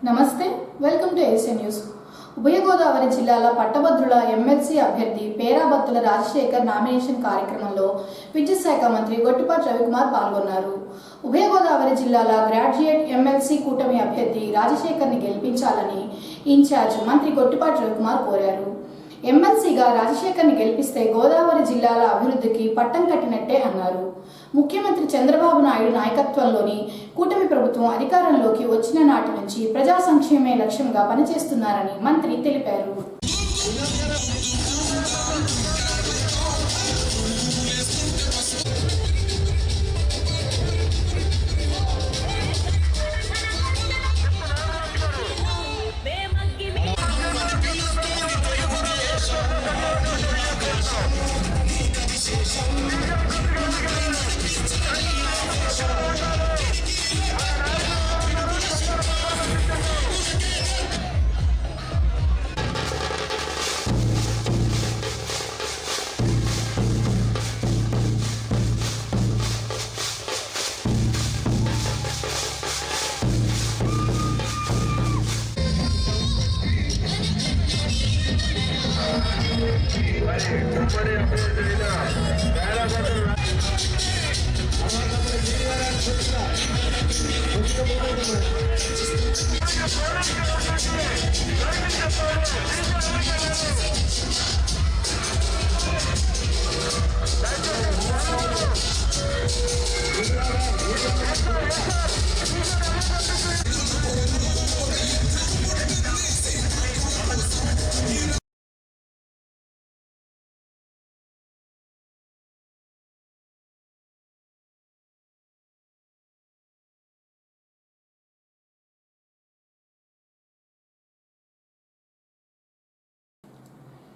నమస్తే, welcome to Asian news. ఉభయ గోదావరి జిల్లాల పట్టభద్రుల ఎమ్మెల్సీ అభ్యర్థి పేరాబత్తుల రాజశేఖర్ నామినేషన్ కార్యక్రమంలో విద్యుత్ శాఖ మంత్రి గొట్టిపాటి రవికుమార్ పాల్గొన్నారు. ఉభయ గోదావరి జిల్లాల గ్రాడ్యుయేట్ ఎమ్మెల్సీ కూటమి అభ్యర్థి రాజశేఖర్ని గెలిపించాలని ఇన్ఛార్జ్ మంత్రి గొట్టిపాటి రవికుమార్ కోరారు. ఎమ్మెల్సీగా రాజశేఖర్ని గెలిపిస్తే గోదావరి జిల్లాల అభివృద్ధికి పట్టం కట్టినట్టే అన్నారు. ముఖ్యమంత్రి చంద్రబాబు నాయుడు నాయకత్వంలోని కూటమి ప్రభుత్వం అధికారంలోకి వచ్చిన నాటి నుంచి ప్రజా సంక్షేమే లక్ష్యంగా పనిచేస్తున్నారని మంత్రి తెలిపారు.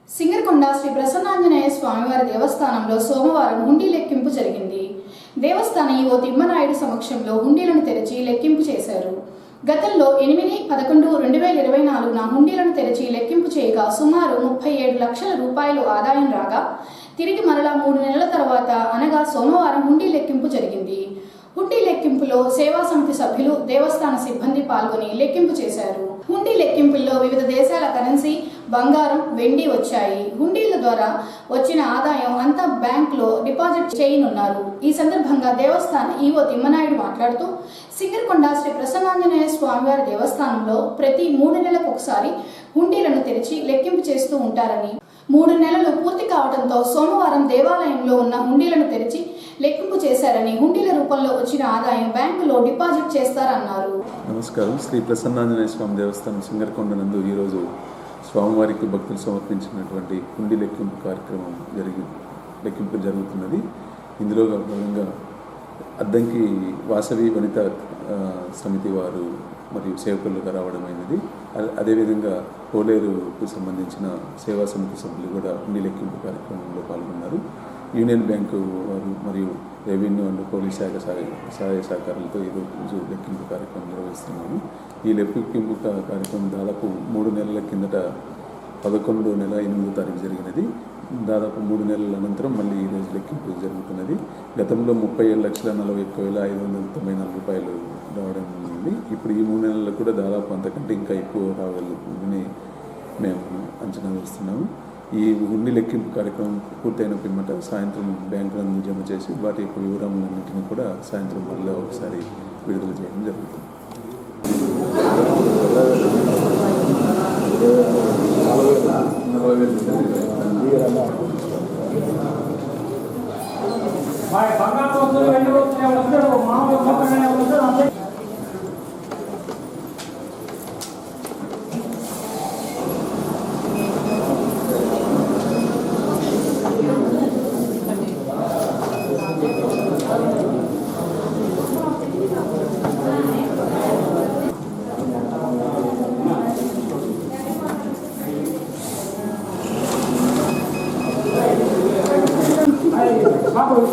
సింగరకొండ శ్రీ ప్రసన్నాంజనేయ స్వామివారి దేవస్థానంలో సోమవారం హుండీ లెక్కింపు జరిగింది. దేవస్థాన ఈవో తిమ్మనాయుడు సమక్షంలో హుండీలను తెరిచి లెక్కింపు చేశారు. గతంలో 8/11/2024 హుండీలను తెరిచి లెక్కింపు చేయగా సుమారు 37 లక్షల రూపాయలు ఆదాయం రాగా తిరిగి మరలా 3 నెలల తర్వాత అనగా సోమవారం హుండీ లెక్కింపు జరిగింది. హుండీ లెక్కింపులో సేవా సమితి సభ్యులు, దేవస్థాన సిబ్బంది పాల్గొని లెక్కింపు చేశారు. హుండీ లెక్కింపుల్లో వివిధ దేశాల కరెన్సీ, బంగారం, వెండి వచ్చాయి. హుండీల ద్వారా వచ్చిన ఆదాయం అంతా బ్యాంకులో డిపాజిట్ చేయనున్నారు. ఈ సందర్భంగా దేవస్థాన ఈవో తిమ్మనాయుడు మాట్లాడుతూ సింగరకొండ శ్రీ ప్రసన్నాంజనేయ స్వామివారి దేవస్థానంలో ప్రతి 3 నెలలకు ఒకసారి హుండీలను తెరిచి లెక్కింపు చేస్తూ ఉంటారని, 3 నెలలు పూర్తి కావడంతో సోమవారం దేవాలయంలో ఉన్న హుండీలను తెరిచి లెక్కింపు చేశారని, హుండీల రూపంలో వచ్చిన ఆదాయం బ్యాంకులో డిపాజిట్ చేస్తారన్నారు. నమస్కారం. శ్రీ ప్రసన్నాంజనేయ స్వామి దేవస్థానం సింగరకొండ నందు ఈరోజు స్వామివారికి భక్తులు సమర్పించినటువంటి హుండీ లెక్కింపు కార్యక్రమం లెక్కింపు జరుగుతున్నది. ఇందులో భాగంగా అద్దంకి వాసవి వనిత సమితి వారు మరియు సేవకులుగా రావడమైనది. అదేవిధంగా పోలేరుకు సంబంధించిన సేవా సమితి సభ్యులు కూడా హుండీ లెక్కింపు కార్యక్రమంలో పాల్గొన్నారు. యూనియన్ బ్యాంకు వారు మరియు రెవెన్యూ అండ్ పోలీస్ శాఖ సహాయ సహకారాలతో ఈరోజు లెక్కింపు కార్యక్రమం నిర్వహిస్తున్నాము. ఈ లెక్కింపు కార్యక్రమం దాదాపు 3 నెలల కిందట 11/8 జరిగినది. దాదాపు 3 నెలల అనంతరం మళ్ళీ ఈరోజు లెక్కింపు జరుగుతున్నది. గతంలో 37,41,594 రూపాయలు రావడం ఉంది. ఇప్పుడు ఈ 3 నెలల్లో కూడా దాదాపు అంతకంటే ఇంకా ఎక్కువ రావాలని మేము అంచనా వేస్తున్నాము. ఈ హుండీ లెక్కింపు కార్యక్రమం పూర్తయిన పిమ్మట సాయంత్రం బ్యాంకులను జమ చేసి వాటి యొక్క వివరాలన్నింటినీ కూడా సాయంత్రం మళ్ళీ ఒకసారి విడుదల చేయడం జరుగుతుంది. Vamos,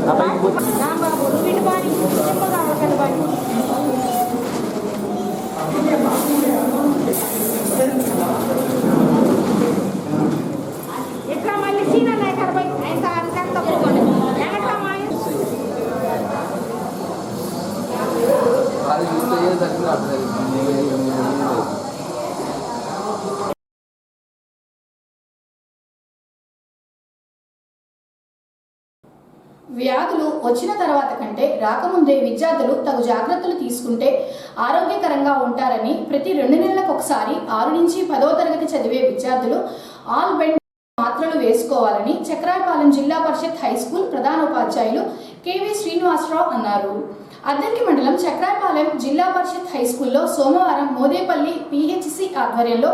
రాంబాబు వీటి బాని చిన్నగా ఒకటి బాని ఎట్లా మళ్ళీ సీనా నాయకర్ బై ఆయన అంత పోగొని ఎట్లా మాయ అది చూస్తే ఏ దగ్గర వ్యాధులు వచ్చిన తర్వాత కంటే రాకముందే విద్యార్థులు తగు జాగ్రత్తలు తీసుకుంటే ఆరోగ్యకరంగా ఉంటారని ప్రతి 2 నెలలకు ఒకసారి 6 నుంచి 10వ తరగతి చదివే విద్యార్థులు ఆల్ బెండ్ మాత్రలు వేసుకోవాలని చక్రాయపాలెం జిల్లా పరిషత్ హై స్కూల్ ప్రధానోపాధ్యాయులు కెవి శ్రీనివాసరావు అన్నారు. అద్దంకి మండలం చక్రాయపాలెం జిల్లా పరిషత్ హై స్కూల్లో సోమవారం మోదేపల్లి పిహెచ్సి ఆధ్వర్యంలో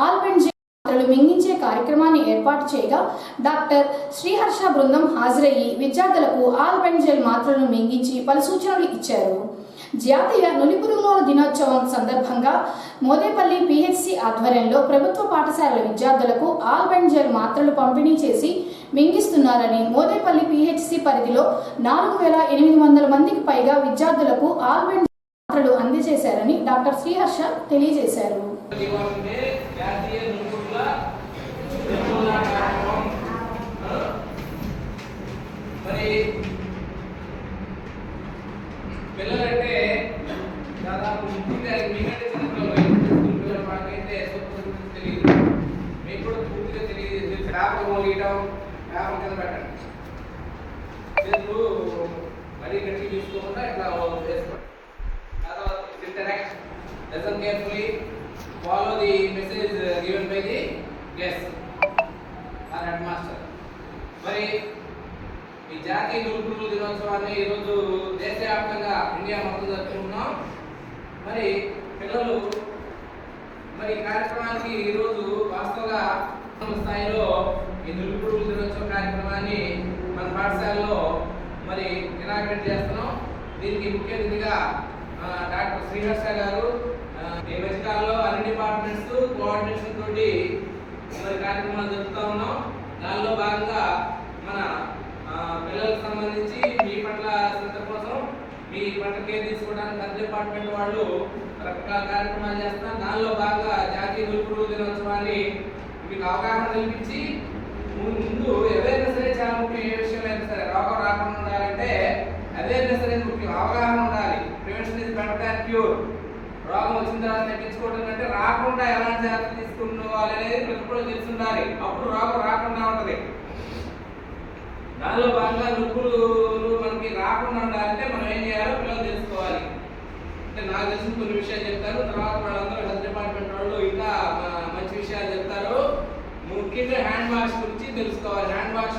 ఆల్ బెండ్ మాత్రలు మింగించే కార్యక్రమాన్ని ఏర్పాటు చేయగా డాక్టర్ శ్రీహర్ష బృందం హాజరయ్యి విద్యార్థులకు ఆల్ బెంజెల్ మాత్రలను మింగించి పలు సూచనలు ఇచ్చారు. జాతీయ నులిపురుగుల దినోత్సవం సందర్భంగా మోదేపల్లి పిహెచ్సి ఆధ్వర్యంలో ప్రభుత్వ పాఠశాలల విద్యార్థులకు ఆల్ బెంజెల్ మాత్రలు పంపిణీ చేసి మింగిస్తున్నారని మోదేపల్లి పిహెచ్సి పరిధిలో 4800 మందికి పైగా విద్యార్థులకు ఆల్ బెంజెల్ మాత్రలు అందజేశారని డాక్టర్ శ్రీహర్ష తెలియజేశారు. పిల్లలంటే దాదాపు మీకంటే చిన్నపిల్లలు మాకైతే తెలియదు, మీకు కూడా పూర్తిగా తెలియదు. పేపర్ మోగీయడం, పేపర్ కింద పెట్టండి, చేతులు మరీ గట్టి చూసుకోకుండా ఇట్లా వేసుకోండి. Interact, listen carefully, follow the message given by the guest or headmaster. మరి ఈ జాతీయ నులిపురుగుల దినోత్సవాన్ని ఈరోజు దేశవ్యాప్తంగా ఇండియా మొత్తం జరుపుకుంటున్నాం. మరి పిల్లలు మరి కార్యక్రమానికి ఈరోజు వాస్తవంగా స్థాయిలో ఈ నులిపురుగుల దినోత్సవ కార్యక్రమాన్ని మన పాఠశాలలో మరి ఇనాగ్రేట్ చేస్తున్నాం. దీనికి ముఖ్య అతిథిగా డాక్టర్ శ్రీహర్ష గారు ఈ మధ్యకాలంలో అన్ని డిపార్ట్మెంట్స్ కోఆర్డినేషన్ తోటి మరి కార్యక్రమాలు జరుపుతూ ఉన్నాం. దానిలో భాగంగా మన పిల్లలకు సంబంధించి మీ పట్ల శ్రద్ధ కోసం మీ పట్ల కేర్ తీసుకోవడానికి అన్ని డిపార్ట్మెంట్ వాళ్ళు రకరకాల కార్యక్రమాలు చేస్తున్నారు. దానిలో భాగంగా జాతీయ నులిపురుగుల దినోత్సవాన్ని మీకు అవగాహన కల్పించి ముందు అవేర్నెస్ అనేది చాలా ముఖ్యం. ఏ విషయం అయితే సరే రోగం రాకుండా ఉండాలంటే అవేర్నెస్ అనేది ముఖ్యం, అవగాహన ఉండాలి. Prevention is better than cure. రోగం వచ్చిన తర్వాత తగ్గించుకోవడం కంటే రాకుండా ఎలాంటి జాగ్రత్త తీసుకునేవాలి అనేది ప్రతి కూడా తెలిసి ఉండాలి. అప్పుడు రోగం రాకుండా ఉంటుంది. దానిలో భాగంగా నొప్పులు మనకి రాకుండా ఉండాలంటే మనం ఏం చేయాలో పిల్లలు తెలుసుకోవాలి. అంటే నాకు తెలిసిన కొన్ని విషయాలు చెప్తారు, తర్వాత వాళ్ళందరూ హెల్త్ డిపార్ట్మెంట్ వాళ్ళు ఇంకా మంచి విషయాలు చెప్తారు. ముఖ్యంగా హ్యాండ్ వాష్ గురించి తెలుసుకోవాలి. హ్యాండ్ వాష్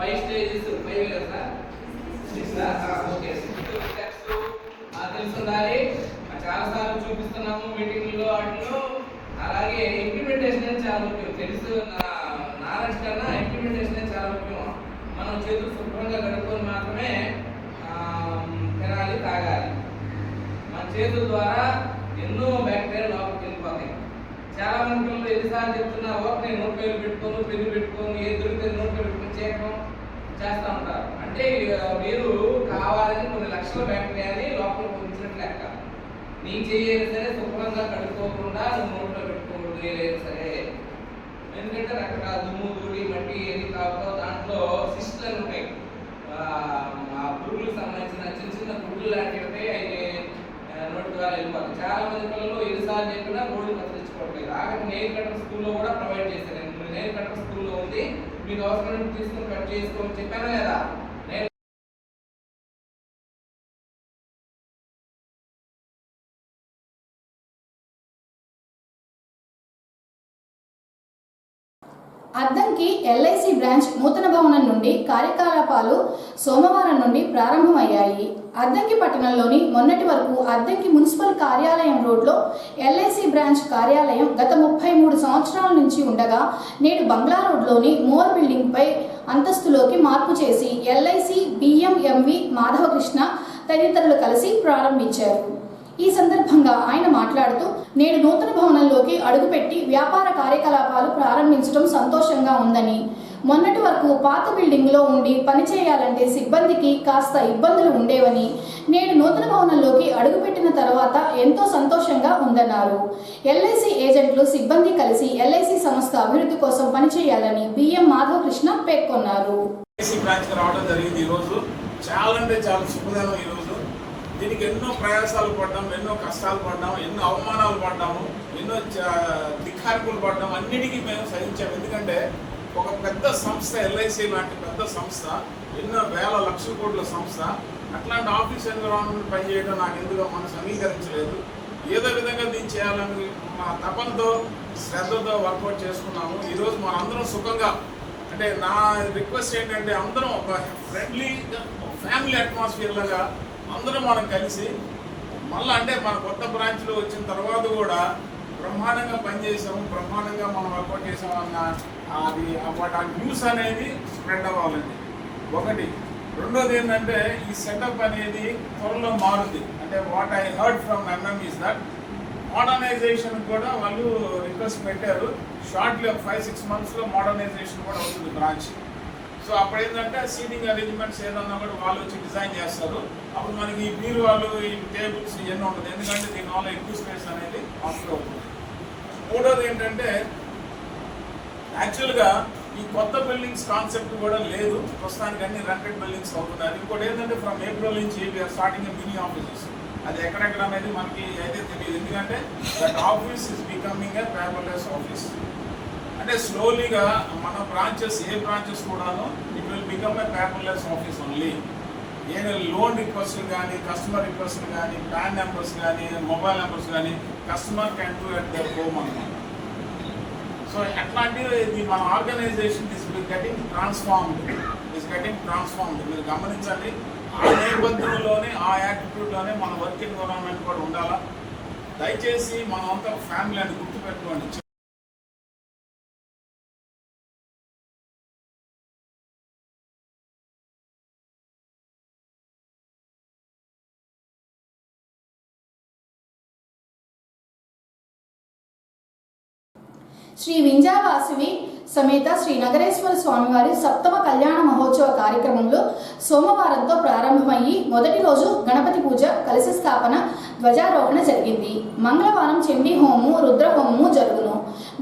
5 స్టేజెస్, 5 కదా ఓకే, 6 స్టెప్స్ తెలిసి ఉండాలి. చాలాసార్లు చూపిస్తున్నాము మీటింగ్లో వాటిలో. అలాగే ఇంప్లిమెంటేషన్ అనేది చాలా ముఖ్యం. తెలుసు నాలెడ్జ్ కన్నా ఇంప్లిమెంటేషన్ చాలా ముఖ్యం. మనం చేతులు శుభ్రంగా కడుక్కొని మాత్రమే తినాలి, తాగాలి. మన చేతుల ద్వారా ఎన్నో బ్యాక్టీరియా లోపలికి వెళ్ళిపోతాయి. చాలా మంది పిల్లలు ఎన్నిసార్లు చెప్తున్నా నేను నోట్ పేరు పెట్టుకోను, పెన్ను పెట్టుకోను, ఏది దొరికితే నోట్ పేరు పెట్టుకుని చేయడం చేస్తూ ఉంటారు. అంటే మీరు కావాలని కొన్ని లక్షల బ్యాక్టీరియాని లోపల పంపించినట్లు లెక్క. నీ చేయాలి సరే శుభ్రంగా కడుక్కోకుండా నువ్వు నోట్లో పెట్టుకోకూడదు లేదు సరే. ఎందుకంటే రకరకాల దుమ్ము, ధూళి, మట్టి ఏది కాకపోతే దాంట్లో సిస్టర్లు ఉంటాయి. ఆ పురుగులకు సంబంధించిన చిన్న చిన్న పురుగులు లాంటివి ఉంటాయి. అయితే నోటి ద్వారా వెళ్ళిపోతాయి. చాలా మంది పిల్లలు ఎన్నిసార్లు చెప్పినా రోడ్డు కత్తిరించుకోవట్లేదు. ఆఖరి నెయిల్ కట్టర్ స్కూల్లో కూడా ప్రొవైడ్ చేశాను. నేను నెయిల్ కట్టర్ స్కూల్లో ఉంది, మీకు అవసరం తీసుకొని కట్ చేసుకోమని చెప్పాను లేదా. అద్దంకి ఎల్ఐసి బ్రాంచ్ నూతన భవనం నుండి కార్యకలాపాలు సోమవారం నుండి ప్రారంభమయ్యాయి. అద్దంకి పట్టణంలోని మొన్నటి వరకు అద్దంకి మున్సిపల్ కార్యాలయం రోడ్లో ఎల్ఐసి బ్రాంచ్ కార్యాలయం గత 33 సంవత్సరాల నుంచి ఉండగా నేడు బంగ్లా రోడ్లోని మోర్ బిల్డింగ్పై అంతస్తులోకి మార్పు చేసి ఎల్ఐసి బిఎంఎంవి మాధవకృష్ణ తదితరులు కలిసి ప్రారంభించారు. ఈ సందర్భంగా ఆయన మాట్లాడుతూ నేడు నూతన భవనంలోకి అడుగుపెట్టి వ్యాపార కార్యకలాపాలు ప్రారంభించడం సంతోషంగా ఉందని, మొన్నటి వరకు పాత బిల్డింగ్లో ఉండి పనిచేయాలంటే సిబ్బందికి కాస్త ఇబ్బందులు ఉండేవని, నేడు నూతన భవనంలోకి అడుగుపెట్టిన తర్వాత ఎంతో సంతోషంగా ఉందన్నారు. ఎల్ఐసి ఏజెంట్లు సిబ్బంది కలిసి ఎల్ఐసి సంస్థ అభివృద్ధి కోసం పనిచేయాలని బిఎం మాధవ కృష్ణ పేర్కొన్నారు. రావడం జరిగింది. ఈరోజు చాలా అంటే చాలా శుభదినం. ఈరోజు దీనికి ఎన్నో ప్రయాసాలు పడ్డాము, ఎన్నో కష్టాలు పడ్డాము, ఎన్నో అవమానాలు పడ్డాము, ఎన్నో ధిక్కార్పులు పడ్డాము. అన్నిటికీ మేము సహించాము. ఎందుకంటే ఒక పెద్ద సంస్థ, ఎల్ఐసి లాంటి పెద్ద సంస్థ, ఎన్నో వేల లక్షల కోట్ల సంస్థ, అట్లాంటి ఆఫీస్ ఎన్విరాన్మెంట్ పనిచేయడం నాకు ఎందుకో మనసు అంగీకరించలేదు. ఏదో విధంగా దీన్ని చేయాలని మా తపనతో శ్రద్ధతో వర్కౌట్ చేసుకున్నాము. ఈరోజు మనందరం సుఖంగా, అంటే నా రిక్వెస్ట్ ఏంటంటే అందరం ఒక ఫ్రెండ్లీ ఫ్యామిలీ అట్మాస్ఫియర్ లాగా అందరం మనం కలిసి మళ్ళీ, అంటే మన కొత్త బ్రాంచ్లో వచ్చిన తర్వాత కూడా బ్రహ్మాండంగా పనిచేసాము, బ్రహ్మాండంగా మనం వర్కౌట్ చేసామన్న అది ఆ న్యూస్ అనేది స్ప్రెడ్ అవ్వాలండి ఒకటి. రెండోది ఏంటంటే ఈ సెటప్ అనేది త్వరలో మారుంది. అంటే what I heard from MM is that modernization కూడా వాళ్ళు రిక్వెస్ట్ పెట్టారు. షార్ట్లీ 5-6 monthsలో మోడర్నైజేషన్ కూడా అవుతుంది బ్రాంచ్. సో అప్పుడు ఏంటంటే సీటింగ్ అరేంజ్మెంట్స్ ఏదన్నా కూడా వాళ్ళు వచ్చి డిజైన్ చేస్తారు. అప్పుడు మనకి ఈ బీరువాళ్ళు, ఈ టేబుల్స్ ఇవన్నీ ఉంటుంది. ఎందుకంటే దీనివల్ల ఎక్కువ స్పేస్ అనేది అవసరం అవుతుంది. మూడోది ఏంటంటే యాక్చువల్గా ఈ కొత్త బిల్డింగ్స్ కాన్సెప్ట్ కూడా లేదు, ప్రస్తుతానికి అన్ని రెంటెడ్ బిల్డింగ్స్ అవుతున్నారు. ఇంకోటి ఏంటంటే ఫ్రమ్ ఏప్రిల్ నుంచి వీఆర్ స్టార్టింగ్ మినీ ఆఫీసెస్. అది ఎక్కడెక్కడ అనేది మనకి అయితే తెలియదు. ఎందుకంటే that office is becoming a paperless office. అంటే స్లోలీగా మన బ్రాంచెస్, ఏ బ్రాంచెస్ కూడాను it will become a paperless office only. A loan రిక్వెస్ట్లు కానీ, కస్టమర్ రిక్వెస్ట్లు కానీ, ప్యాన్ నెంబర్స్ కానీ, మొబైల్ నెంబర్స్ కానీ customer can do at their home అన్నమాట. సో అట్లాంటిది మన ఆర్గనైజేషన్ ఇస్ గెటింగ్ ట్రాన్స్ఫార్మ్డ్. మీరు గమనించండి, ఆ నేపథ్యంలోనే, ఆ యాటిట్యూడ్లోనే మన వర్క్ ఎన్విరాన్మెంట్ కూడా ఉండాలా. దయచేసి మనం అంతా ఫ్యామిలీ అని గుర్తుపెట్టుకోండి. శ్రీ వింజావాసవి సమేత శ్రీ నగరేశ్వర స్వామివారి సప్తమ కళ్యాణ మహోత్సవ కార్యక్రమంలో సోమవారంతో ప్రారంభమయ్యి మొదటి రోజు గణపతి పూజ, కలశ స్థాపన, ధ్వజారోహణ జరిగింది. మంగళవారం చండీ హోమము, రుద్రహోమము జరుగును.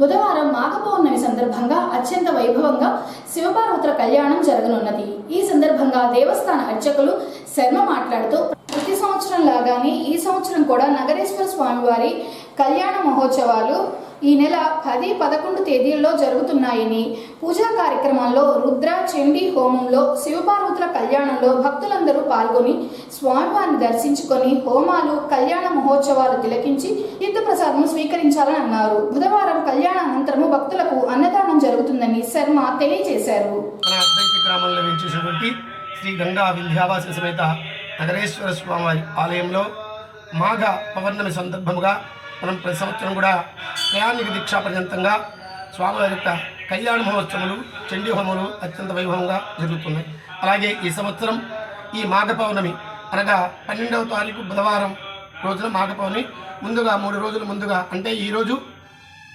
బుధవారం మాఘ పౌర్ణమి సందర్భంగా అత్యంత వైభవంగా శివపార్వతుల కళ్యాణం జరగనున్నది. ఈ సందర్భంగా దేవస్థాన అర్చకులు శర్మ మాట్లాడుతూ, ప్రతి సంవత్సరం లాగానే ఈ సంవత్సరం కూడా నగరేశ్వర స్వామివారి కళ్యాణ మహోత్సవాలు ఈ నెల 10-11 తేదీల్లో జరుగుతున్నాయని, పూజా కార్యక్రమాల్లో రుద్ర, చండీ హోమంలో, శివపార్వతుల కళ్యాణంలో భక్తులందరూ పాల్గొని స్వామివారిని దర్శించుకొని హోమాలు, కళ్యాణ మహోత్సవాలు తిలకించి తీర్థప్రసాదం స్వీకరించాలని అన్నారు. బుధవారం కళ్యాణ అనంతరము భక్తులకు అన్నదానం జరుగుతుందని శర్మ తెలియజేశారు. గ్రామంలో వెంచేసినటువంటి శ్రీ గంగా వింధ్యావాసి సమేత నగరేశ్వర స్వామివారి ఆలయంలో మాఘ పౌర్ణమి సందర్భముగా మనం ప్రతి సంవత్సరం కూడా ప్రయాణిక దీక్షా పర్యంతంగా స్వామివారి యొక్క కళ్యాణ మహోత్సవాలు, చండీ హోమాలు అత్యంత వైభవంగా జరుగుతున్నాయి. అలాగే ఈ సంవత్సరం ఈ మాఘ పౌర్ణమి అనగా 12వ తారీఖు బుధవారం రోజున మాఘ పౌర్ణమి ముందుగా 3 రోజుల ముందుగా, అంటే ఈరోజు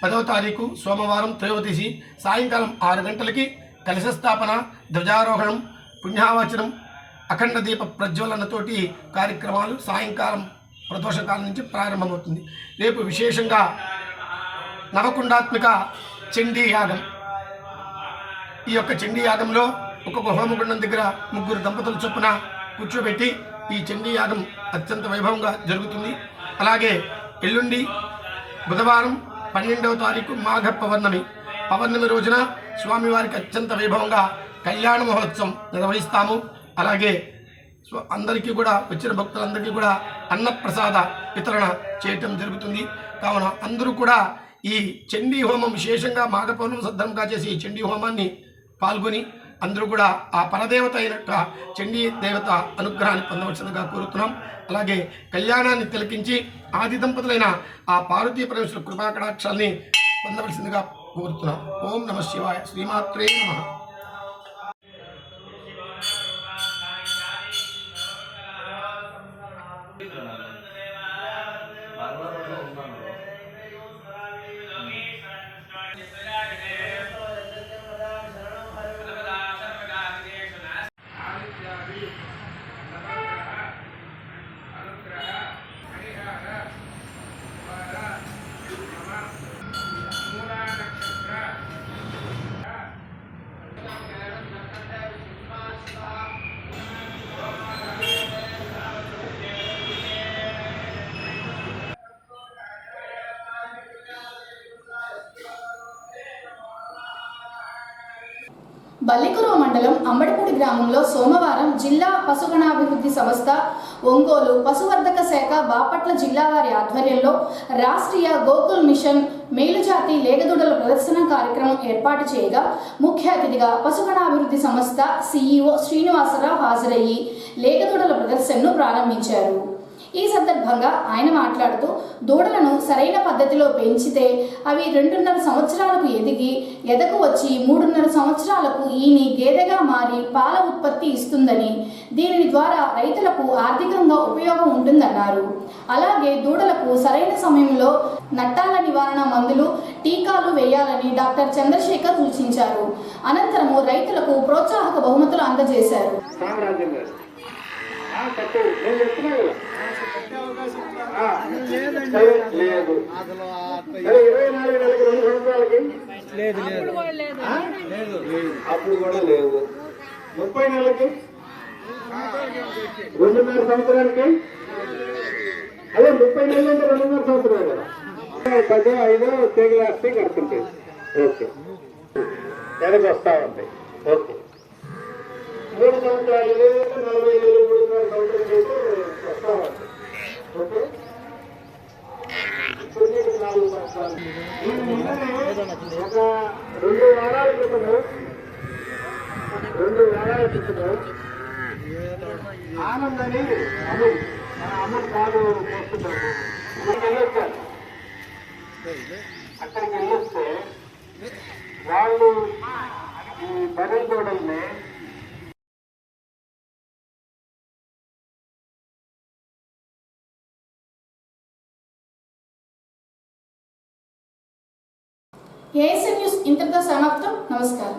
10వ తారీఖు సోమవారం త్రయోదశి సాయంకాలం 6 గంటలకి కలశ స్థాపన, ధ్వజారోహణం, పుణ్యావచనం, అఖండ దీప ప్రజ్వలనతోటి కార్యక్రమాలు సాయంకాలం ప్రదోషకాలం నుంచి ప్రారంభమవుతుంది. రేపు విశేషంగా నవకుండాత్మిక చండీ యాగం. ఈ యొక్క చండీ యాగంలో ఒక్కొక్క హోమగుండం దగ్గర 3 దంపతుల చొప్పున కూర్చోబెట్టి ఈ చండీ యాగం అత్యంత వైభవంగా జరుగుతుంది. అలాగే ఎల్లుండి బుధవారం 12వ తారీఖు మాఘ పౌర్ణమి రోజున స్వామివారికి అత్యంత వైభవంగా కళ్యాణ మహోత్సవం నిర్వహిస్తాము. అలాగే అందరికీ కూడా, వచ్చిన భక్తులందరికీ కూడా అన్నప్రసాద వితరణ చేయటం జరుగుతుంది. కావున అందరూ కూడా ఈ చండీ హోమం, విశేషంగా మాఘ పౌర్ణమి సందర్భంగా చేసి ఈ చండీ హోమాన్ని పాల్గొని అందరూ కూడా ఆ పరదేవత అయినట్టు చండీ దేవత అనుగ్రహాన్ని పొందవలసిందిగా కోరుతున్నాం. అలాగే కళ్యాణాన్ని తిలకించి ఆది దంపతులైన ఆ పార్వతీ పరమేశ్వర కృపాకటాక్షాల్ని పొందవలసిందిగా కోరుతున్నాం. ఓం నమః శివాయ. శ్రీమాత్రే నమః. బల్లికురువ మండలం అంబడిపూడి గ్రామంలో సోమవారం జిల్లా పశుగణాభివృద్ధి సంస్థ, ఒంగోలు పశువర్ధక శాఖ బాపట్ల జిల్లా వారి ఆధ్వర్యంలో రాష్ట్రీయ గోకుల్ మిషన్ మేలుజాతి లేగదూడల ప్రదర్శన కార్యక్రమం ఏర్పాటు చేయగా ముఖ్య అతిథిగా పశుగణాభివృద్ధి సంస్థ CEO శ్రీనివాసరావు హాజరయ్యి లేగదూడల ప్రదర్శనను ప్రారంభించారు. ఈ సందర్భంగా ఆయన మాట్లాడుతూ దూడలను సరైన పద్ధతిలో పెంచితే అవి 2.5 సంవత్సరాలకు ఎదకు వచ్చి 3.5 సంవత్సరాలకు ఈని గేదెగా మారి పాల ఉత్పత్తి ఇస్తుందని, దీని ద్వారా రైతులకు ఆర్థికంగా ఉపయోగం ఉంటుందన్నారు. అలాగే దూడలకు సరైన సమయంలో నట్టాల నివారణ మందులు, టీకాలు వేయాలని డాక్టర్ చంద్రశేఖర్ సూచించారు. అనంతరము రైతులకు ప్రోత్సాహక బహుమతులు అందజేశారు. అప్పుడు కూడా లేదు. 30 నెలలకి 2.5 సంవత్సరానికి అదే 30 నెలలు అంటే 2.5 సంవత్సరాలు కదా. 10, 5 తీగలేస్తే కడుతుంటాయి. ఓకే, వెనక వస్తా ఉంటాయి. ఓకే, 3 సంవత్సరాలు 40 ఏళ్ళు 3.5 సంవత్సరాలు చేస్తే వస్తా ఉంటాయి. ఓకే, ఇప్పుడు 4 సంవత్సరాలు. ఒక 2 వారాల క్రితము ఆనందని అమ్మ కాదు పోస్తున్నాము. అక్కడికి వెళ్ళొస్తే వాళ్ళు ఈ బర్రెల దూడల్ని ఏఎస్ఎన్ న్యూస్ ఇంతటితో సమాప్తం. నమస్కారం.